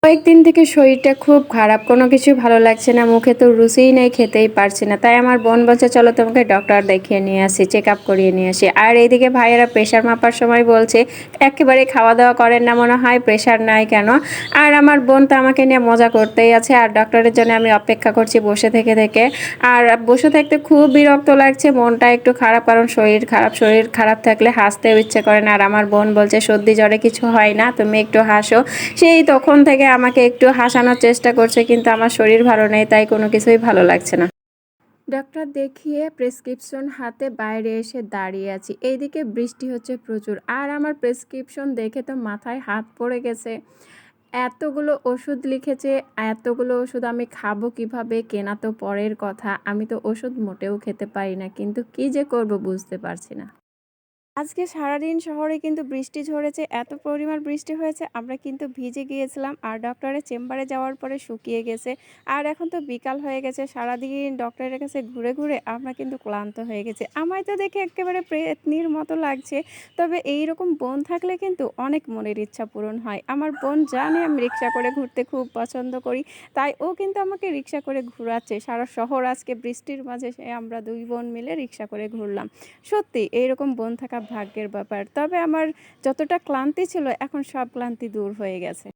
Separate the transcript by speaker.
Speaker 1: কয়েকদিন থেকে শরীরটা খুব খারাপ। কোনো কিছুই ভালো লাগছে না। মুখে তো রুচিই নেই, খেতেই পারছি না। তাই আমার বোন বলছে, "চলো তোমাকে ডক্টর দেখিয়ে নিয়ে আসি, চেকআপ করিয়ে নিয়ে আসি।" আর এইদিকে ভাইয়েরা প্রেশার মাপার সময় বলছে, "একেবারে খাওয়া-দাওয়া করেন না মনে হয়, প্রেশার নাই কেন?" আর আমার বোন তো আমাকে নিয়ে মজা করতেই আছে। আর ডক্টরের জন্য আমি অপেক্ষা করছি বসে থেকে। আর বসে থাকতে খুব বিরক্ত লাগছে। মনটা একটু খারাপ, কারণ শরীর খারাপ। শরীর খারাপ থাকলে হাসতেও ইচ্ছে করে না। আর আমার বোন বলছে, "সর্দি জ্বরে কিছু হয় না, তুমি একটু হাসো।" সেই তখন থেকে আমাকে একটু হাসানোর চেষ্টা করছে, কিন্তু আমার শরীর ভালো নেই, তাই কোনো কিছুই ভালো লাগছে না। ডাক্তার দেখিয়ে প্রেসক্রিপশন হাতে বাইরে এসে দাঁড়িয়ে আছি। এইদিকে বৃষ্টি হচ্ছে প্রচুর। আর আমার প্রেসক্রিপশন দেখে তো মাথায় হাত পড়ে গেছে। এতগুলো ওষুধ লিখেছে, এতগুলো ওষুধ আমি খাবো কিভাবে? কেনা তো পরের কথা। আমি তো ওষুধ মোটেও খেতে পারি না। কিন্তু কি যে করব বুঝতে পারছি না। আজকে সারাদিন শহরে কিন্তু বৃষ্টি ঝরেছে। এত পরিমাণ বৃষ্টি হয়েছে, আমরা কিন্তু ভিজে গিয়েছিলাম। আর ডক্টরের চেম্বারে যাওয়ার পরে শুকিয়ে গেছে। আর এখন তো বিকাল হয়ে গেছে। সারাদিন ডক্টরের কাছে ঘুরে আমরা কিন্তু ক্লান্ত হয়ে গেছি। আমায় তো দেখে এক্কেবারে পেত্নীর মতো লাগছে। তবে এইরকম বোন থাকলে কিন্তু অনেক মনের ইচ্ছা পূরণ হয়। আমার বোন জানে আমি রিক্সা করে ঘুরতে খুব পছন্দ করি। তাই ও কিন্তু আমাকে রিক্সা করে ঘুরাচ্ছে। সারা শহর আজকে বৃষ্টির মাঝে আমরা ২ বোন মিলে রিক্সা করে ঘুরলাম। সত্যি এইরকম বোন থাকা ভাগ্যের ব্যাপার। তবে আমার যতটা ক্লান্তি ছিল, এখন সব ক্লান্তি দূর হয়ে গেছে।